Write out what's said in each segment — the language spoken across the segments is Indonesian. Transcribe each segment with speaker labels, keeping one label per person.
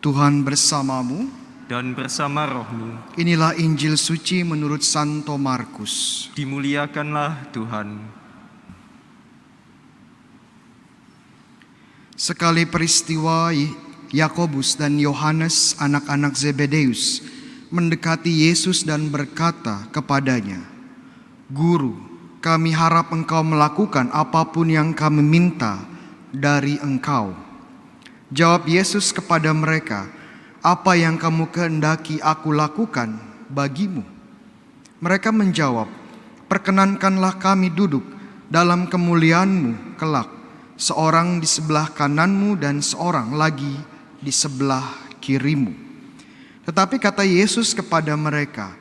Speaker 1: Tuhan bersamamu
Speaker 2: dan bersama rohmu.
Speaker 1: Inilah Injil suci menurut Santo Markus.
Speaker 2: Dimuliakanlah Tuhan.
Speaker 1: Sekali peristiwa, Yakobus dan Yohanes, anak-anak Zebedeus, mendekati Yesus dan berkata kepadanya, "Guru, kami harap Engkau melakukan apapun yang kami minta dari Engkau." Jawab Yesus kepada mereka, "Apa yang kamu kehendaki aku lakukan bagimu?" Mereka menjawab, "Perkenankanlah kami duduk dalam kemuliaan-Mu kelak, seorang di sebelah kananmu dan seorang lagi di sebelah kirimu." Tetapi kata Yesus kepada mereka,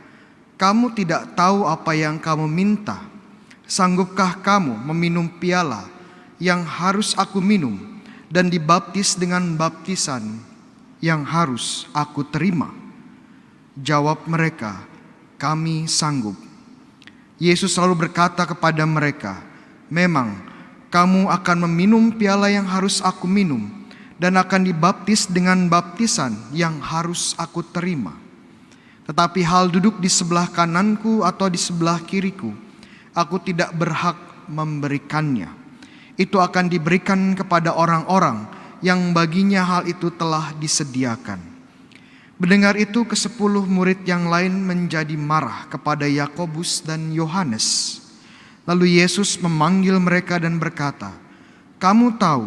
Speaker 1: "Kamu tidak tahu apa yang kamu minta. Sanggupkah kamu meminum piala yang harus aku minum dan dibaptis dengan baptisan yang harus aku terima?" Jawab mereka, "Kami sanggup." Yesus selalu berkata kepada mereka, "Memang kamu akan meminum piala yang harus aku minum dan akan dibaptis dengan baptisan yang harus aku terima. Tetapi hal duduk di sebelah kananku atau di sebelah kiriku, aku tidak berhak memberikannya. Itu akan diberikan kepada orang-orang yang baginya hal itu telah disediakan." Mendengar itu, ke-10 murid yang lain menjadi marah kepada Yakobus dan Yohanes. Lalu Yesus memanggil mereka dan berkata, "Kamu tahu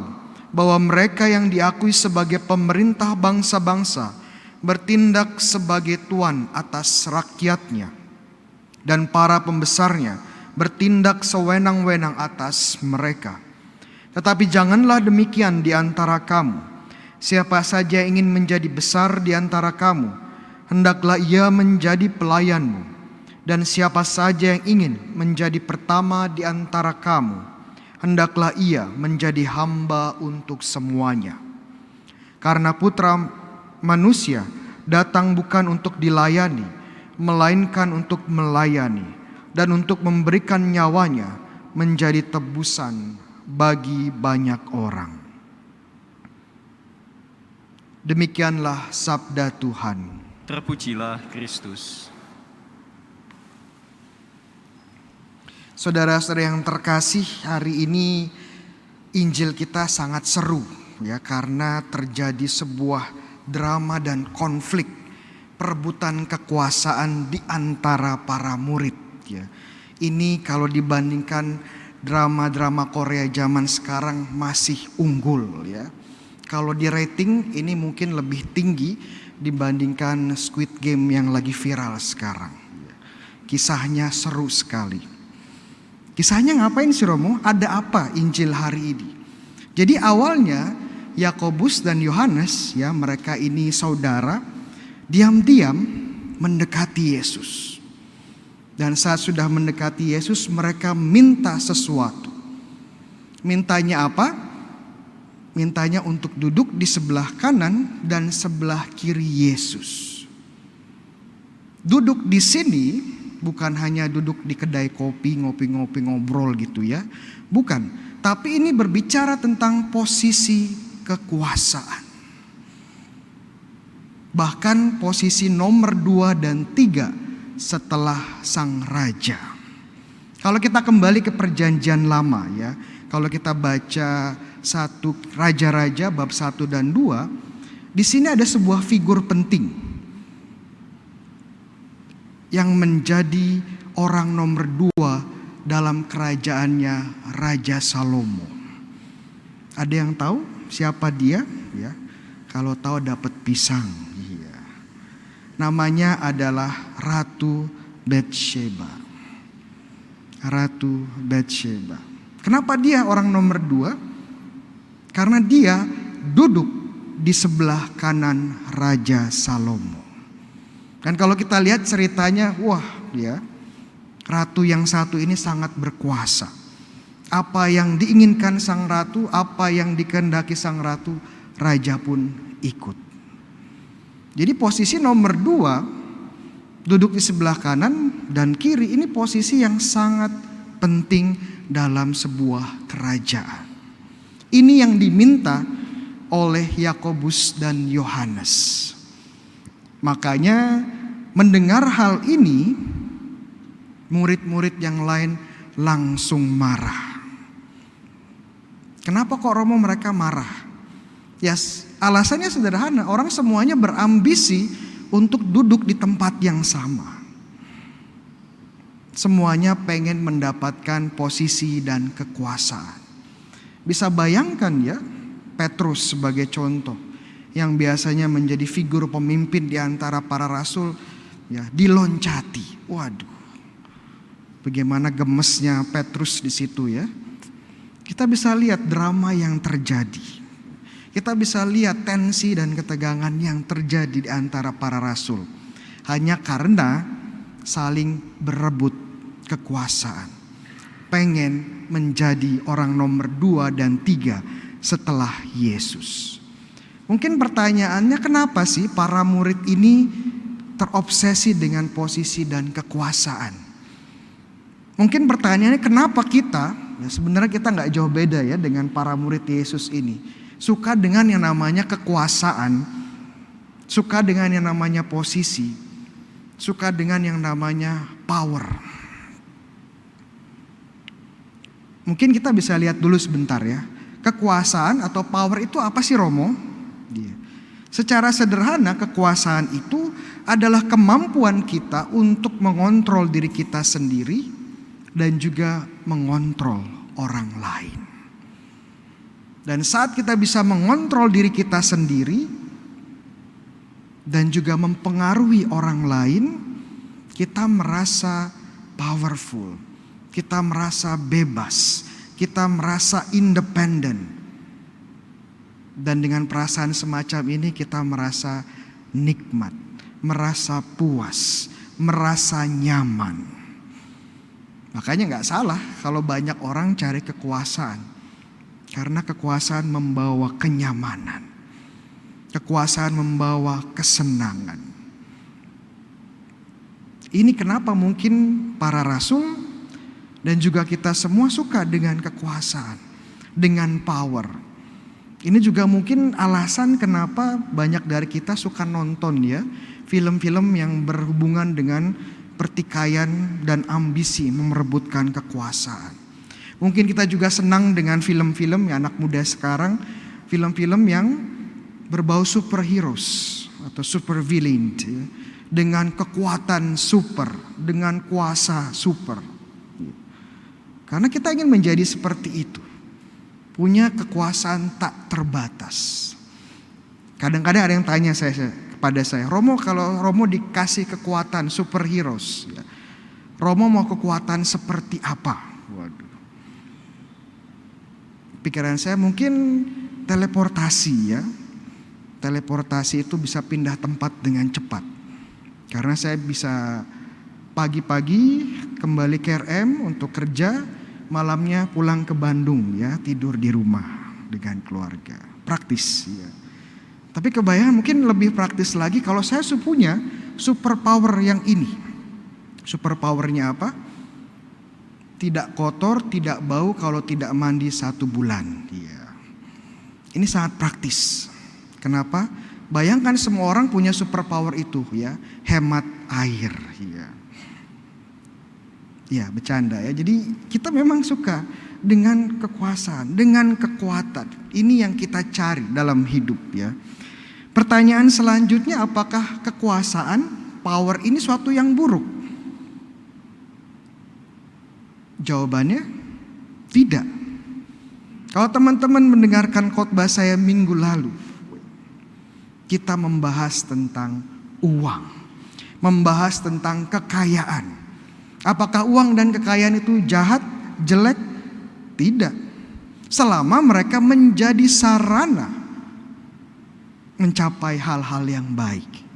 Speaker 1: bahwa mereka yang diakui sebagai pemerintah bangsa-bangsa bertindak sebagai tuan atas rakyatnya, dan para pembesarnya bertindak sewenang-wenang atas mereka. Tetapi janganlah demikian di antara kamu. Siapa saja yang ingin menjadi besar di antara kamu, hendaklah ia menjadi pelayanmu. Dan siapa saja yang ingin menjadi pertama di antara kamu, hendaklah ia menjadi hamba untuk semuanya. Karena Putra Manusia datang bukan untuk dilayani, melainkan untuk melayani dan untuk memberikan nyawanya menjadi tebusan bagi banyak orang." Demikianlah sabda Tuhan.
Speaker 2: Terpujilah Kristus.
Speaker 1: Saudara-saudara yang terkasih, hari ini Injil kita sangat seru ya, karena terjadi sebuah drama dan konflik perebutan kekuasaan di antara para murid ya. Ini kalau dibandingkan drama-drama Korea zaman sekarang masih unggul ya. Kalau di rating ini mungkin lebih tinggi dibandingkan Squid Game yang lagi viral sekarang. Kisahnya seru sekali. Kisahnya ngapain sih Romo? Ada apa Injil hari ini? Jadi awalnya Yakobus dan Yohanes ya, mereka ini saudara, diam-diam mendekati Yesus. Dan saat sudah mendekati Yesus, mereka minta sesuatu. Mintanya apa? Mintanya untuk duduk di sebelah kanan dan sebelah kiri Yesus. Duduk di sini bukan hanya duduk di kedai kopi, ngopi-ngopi, ngobrol gitu ya. Bukan, tapi ini berbicara tentang posisi kekuasaan. Bahkan posisi nomor 2 dan 3 setelah sang raja. Kalau kita kembali ke perjanjian lama ya, kalau kita baca 1 Raja-Raja bab 1 dan 2, di sini ada sebuah figur penting yang menjadi orang nomor 2 dalam kerajaannya Raja Salomo. Ada yang tahu siapa dia? Ya, kalau tahu dapat pisang. Iya. Namanya adalah Ratu Batsheba. Ratu Batsheba. Kenapa dia orang nomor 2? Karena dia duduk di sebelah kanan Raja Salomo. Dan kalau kita lihat ceritanya, wah ya, ratu yang satu ini sangat berkuasa. Apa yang diinginkan sang ratu, apa yang dikehendaki sang ratu, raja pun ikut. Jadi posisi nomor 2, duduk di sebelah kanan dan kiri, ini posisi yang sangat penting dalam sebuah kerajaan. Ini yang diminta oleh Yakobus dan Yohanes. Makanya mendengar hal ini, murid-murid yang lain langsung marah. Kenapa kok Romo mereka marah? Alasannya sederhana, orang semuanya berambisi untuk duduk di tempat yang sama. Semuanya pengen mendapatkan posisi dan kekuasaan. Bisa bayangkan ya, Petrus sebagai contoh yang biasanya menjadi figur pemimpin di antara para rasul, ya diloncati. Waduh, bagaimana gemesnya Petrus di situ ya. Kita bisa lihat drama yang terjadi. Kita bisa lihat tensi dan ketegangan yang terjadi di antara para rasul. Hanya karena saling berebut kekuasaan. Pengen menjadi orang nomor 2 dan 3 setelah Yesus. Mungkin pertanyaannya, kenapa sih para murid ini terobsesi dengan posisi dan kekuasaan? Mungkin pertanyaannya, kenapa kita, ya sebenarnya kita gak jauh beda ya dengan para murid Yesus ini. Suka dengan yang namanya kekuasaan, suka dengan yang namanya posisi, suka dengan yang namanya power. Mungkin kita bisa lihat dulu sebentar ya. Kekuasaan atau power itu apa sih Romo? Secara sederhana, kekuasaan itu adalah kemampuan kita untuk mengontrol diri kita sendiri dan juga mengontrol orang lain. Dan saat kita bisa mengontrol diri kita sendiri dan juga mempengaruhi orang lain, kita merasa powerful, kita merasa bebas, kita merasa independen. Dan dengan perasaan semacam ini kita merasa nikmat, merasa puas, merasa nyaman. Makanya gak salah kalau banyak orang cari kekuasaan. Karena kekuasaan membawa kenyamanan. Kekuasaan membawa kesenangan. Ini kenapa mungkin para rasul dan juga kita semua suka dengan kekuasaan, dengan power. Ini juga mungkin alasan kenapa banyak dari kita suka nonton ya film-film yang berhubungan dengan pertikaian dan ambisi memerebutkan kekuasaan. Mungkin kita juga senang dengan film-film ya anak muda sekarang, film-film yang berbau superheroes atau super villain ya, dengan kekuatan super, dengan kuasa super. Karena kita ingin menjadi seperti itu, punya kekuasaan tak terbatas. Kadang-kadang ada yang tanya kepada saya, Romo, kalau Romo dikasih kekuatan superheroes, ya, Romo mau kekuatan seperti apa? Waduh. Pikiran saya mungkin teleportasi ya. Teleportasi itu bisa pindah tempat dengan cepat. Karena saya bisa pagi-pagi kembali ke RM untuk kerja, malamnya pulang ke Bandung ya, tidur di rumah dengan keluarga. Praktis ya. Tapi kebayang mungkin lebih praktis lagi kalau saya punya super power yang ini. Super powernya apa? Tidak kotor, tidak bau kalau tidak mandi 1 bulan. Ya. Ini sangat praktis. Kenapa? Bayangkan semua orang punya super power itu ya, hemat air. Ya, ya bercanda ya. Jadi kita memang suka dengan kekuasaan, dengan kekuatan. Ini yang kita cari dalam hidup ya. Pertanyaan selanjutnya, apakah kekuasaan, power ini suatu yang buruk? Jawabannya tidak. Kalau teman-teman mendengarkan khotbah saya minggu lalu, kita membahas tentang uang, membahas tentang kekayaan. Apakah uang dan kekayaan itu jahat, jelek? Tidak. Selama mereka menjadi sarana mencapai hal-hal yang baik.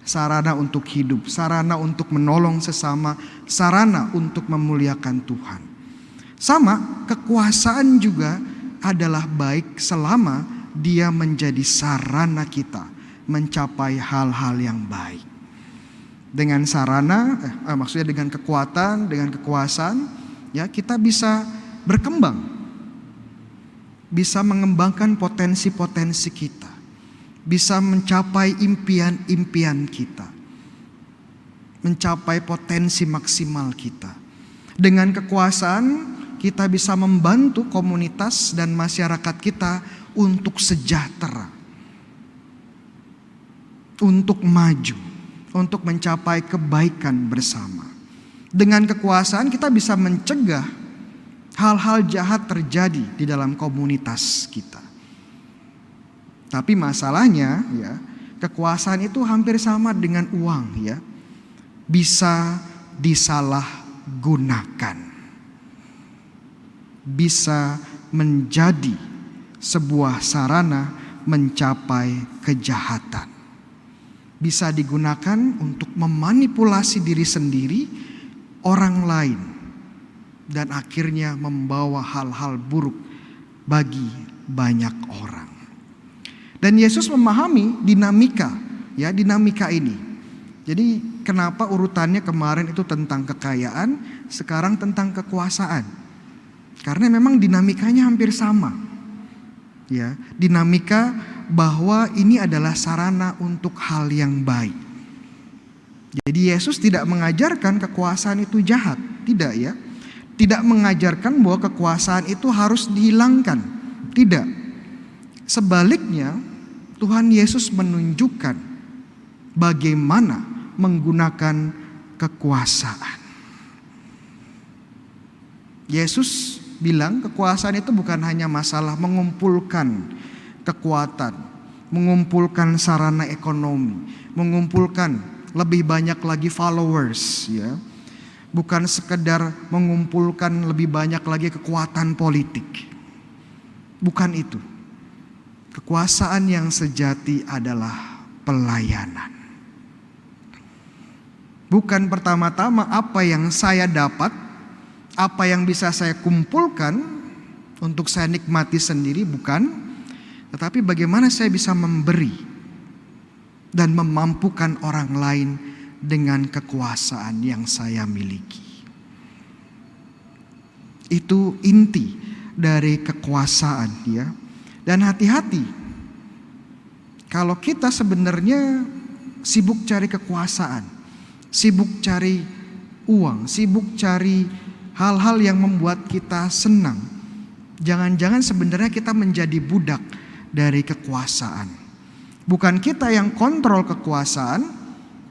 Speaker 1: Sarana untuk hidup, sarana untuk menolong sesama, sarana untuk memuliakan Tuhan. Sama, kekuasaan juga adalah baik selama dia menjadi sarana kita mencapai hal-hal yang baik. Dengan sarana, maksudnya dengan kekuatan, dengan kekuasaan, ya kita bisa berkembang. bisa mengembangkan potensi-potensi kita, bisa mencapai impian-impian kita, mencapai potensi maksimal kita. Dengan kekuasaan kita bisa membantu komunitas dan masyarakat kita untuk sejahtera, untuk maju, untuk mencapai kebaikan bersama. Dengan kekuasaan kita bisa mencegah hal-hal jahat terjadi di dalam komunitas kita. Tapi masalahnya ya, kekuasaan itu hampir sama dengan uang ya. Bisa disalahgunakan. Bisa menjadi sebuah sarana mencapai kejahatan. Bisa digunakan untuk memanipulasi diri sendiri, orang lain, dan akhirnya membawa hal-hal buruk bagi banyak orang. Dan Yesus memahami dinamika ini. Jadi kenapa urutannya kemarin itu tentang kekayaan, sekarang tentang kekuasaan? Karena memang dinamikanya hampir sama. Ya, dinamika bahwa ini adalah sarana untuk hal yang baik. Jadi Yesus tidak mengajarkan kekuasaan itu jahat, tidak ya. Tidak mengajarkan bahwa kekuasaan itu harus dihilangkan, tidak. Sebaliknya, Tuhan Yesus menunjukkan bagaimana menggunakan kekuasaan. Yesus bilang kekuasaan itu bukan hanya masalah mengumpulkan kekuatan, mengumpulkan sarana ekonomi, mengumpulkan lebih banyak lagi followers ya. Bukan sekedar mengumpulkan lebih banyak lagi kekuatan politik. Bukan itu. Kekuasaan yang sejati adalah pelayanan. Bukan pertama-tama apa yang saya dapat, apa yang bisa saya kumpulkan untuk saya nikmati sendiri, bukan. Tetapi bagaimana saya bisa memberi dan memampukan orang lain dengan kekuasaan yang saya miliki. Itu inti dari kekuasaan ya. Dan hati-hati kalau kita sebenarnya sibuk cari kekuasaan, sibuk cari uang, sibuk cari hal-hal yang membuat kita senang. Jangan-jangan sebenarnya kita menjadi budak dari kekuasaan. Bukan kita yang kontrol kekuasaan,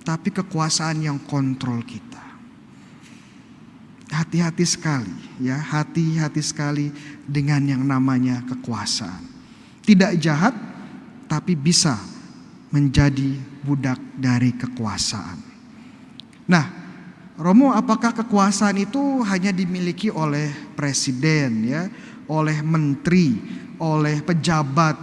Speaker 1: tapi kekuasaan yang kontrol kita. Hati-hati sekali ya, hati-hati sekali dengan yang namanya kekuasaan. Tidak jahat, tapi bisa menjadi budak dari kekuasaan. Nah, Romo, apakah kekuasaan itu hanya dimiliki oleh presiden ya, oleh menteri, oleh pejabat,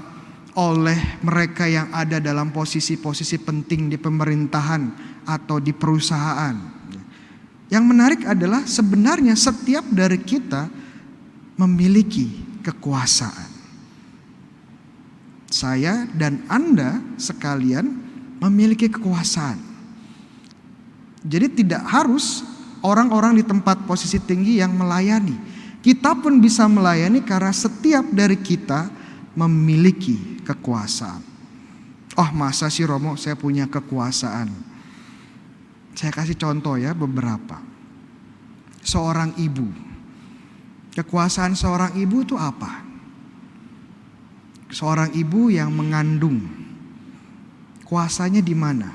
Speaker 1: oleh mereka yang ada dalam posisi-posisi penting di pemerintahan atau di perusahaan? Yang menarik adalah sebenarnya setiap dari kita memiliki kekuasaan. Saya dan Anda sekalian memiliki kekuasaan. Jadi tidak harus orang-orang di tempat posisi tinggi yang melayani. Kita pun bisa melayani karena setiap dari kita memiliki kekuasaan. Oh, masa sih Romo saya punya kekuasaan? Saya kasih contoh ya beberapa. Seorang ibu. Kekuasaan seorang ibu itu apa? Seorang ibu yang mengandung. Kuasanya di mana?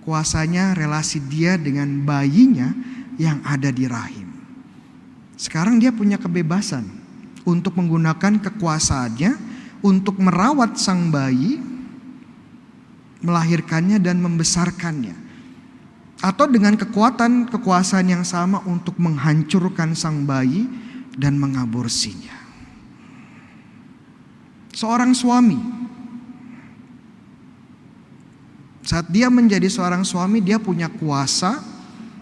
Speaker 1: Kuasanya relasi dia dengan bayinya yang ada di rahim. Sekarang dia punya kebebasan untuk menggunakan kekuasaannya untuk merawat sang bayi, melahirkannya dan membesarkannya. Atau dengan kekuasaan yang sama untuk menghancurkan sang bayi dan mengaborsinya. Seorang suami, saat dia menjadi seorang suami, dia punya kuasa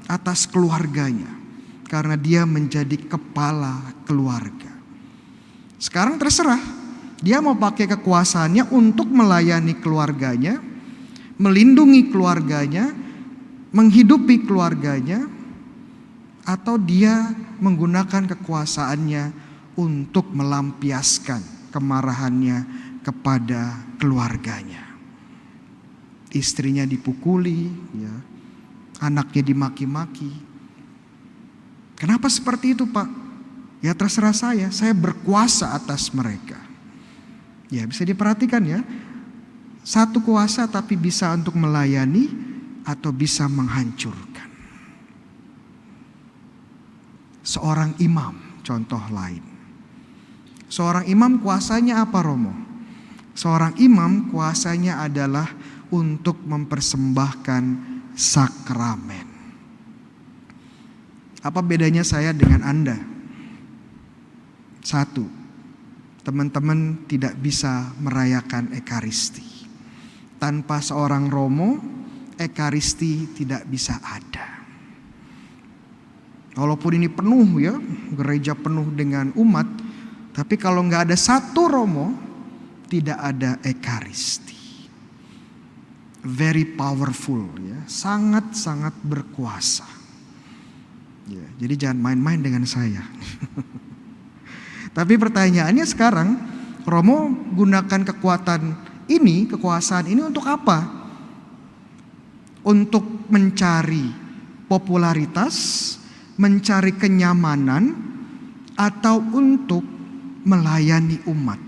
Speaker 1: atas keluarganya. Karena dia menjadi kepala keluarga. Sekarang terserah, dia mau pakai kekuasaannya untuk melayani keluarganya, melindungi keluarganya, menghidupi keluarganya, atau dia menggunakan kekuasaannya untuk melampiaskan kemarahannya kepada keluarganya. Istrinya dipukuli, ya, anaknya dimaki-maki. Kenapa seperti itu, Pak? Ya terserah saya berkuasa atas mereka. Ya bisa diperhatikan ya, satu kuasa tapi bisa untuk melayani atau bisa menghancurkan. Seorang imam, contoh lain. Seorang imam kuasanya apa, Romo? Seorang imam kuasanya adalah untuk mempersembahkan sakramen. Apa bedanya saya dengan Anda? Satu, teman-teman tidak bisa merayakan Ekaristi. Tanpa seorang Romo, Ekaristi tidak bisa ada. Walaupun ini penuh ya, gereja penuh dengan umat, tapi kalau nggak ada satu Romo, tidak ada Ekaristi. Very powerful ya, sangat-sangat berkuasa. Ya, jadi jangan main-main dengan saya. Tapi pertanyaannya sekarang, Romo gunakan kekuasaan ini untuk apa? Untuk mencari popularitas, mencari kenyamanan, atau untuk melayani umat,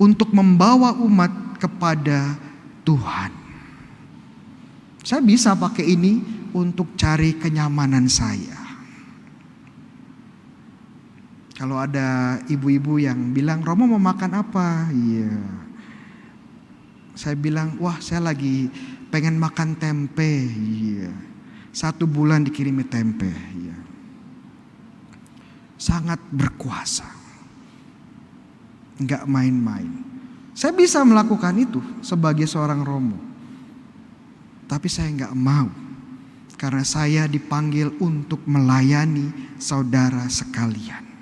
Speaker 1: untuk membawa umat kepada Tuhan. Saya bisa pakai ini untuk cari kenyamanan saya. Kalau ada ibu-ibu yang bilang, Romo mau makan apa? Iya. Saya bilang, wah saya lagi pengen makan tempe. Iya. 1 bulan dikirimi tempe. Iya. Sangat berkuasa. Enggak main-main. Saya bisa melakukan itu sebagai seorang Romo. Tapi saya enggak mau. Karena saya dipanggil untuk melayani saudara sekalian.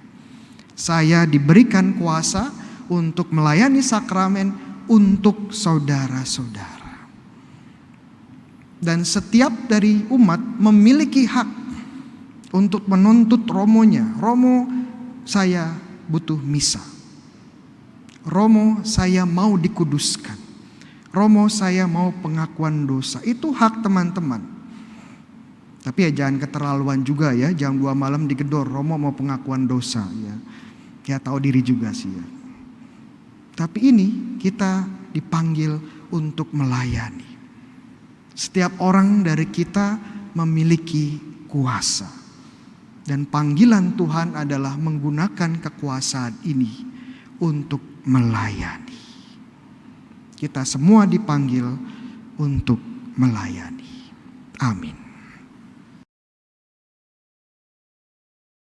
Speaker 1: Saya diberikan kuasa untuk melayani sakramen untuk saudara-saudara. Dan setiap dari umat memiliki hak untuk menuntut romonya. Romo, saya butuh misa. Romo, saya mau dikuduskan. Romo, saya mau pengakuan dosa. Itu hak teman-teman. Tapi ya jangan keterlaluan juga ya. Jam 2 malam digedor, Romo mau pengakuan dosa ya. Ya tahu diri juga sih ya. Tapi ini kita dipanggil untuk melayani. Setiap orang dari kita memiliki kuasa. Dan panggilan Tuhan adalah menggunakan kekuasaan ini untuk melayani. Kita semua dipanggil untuk melayani. Amin.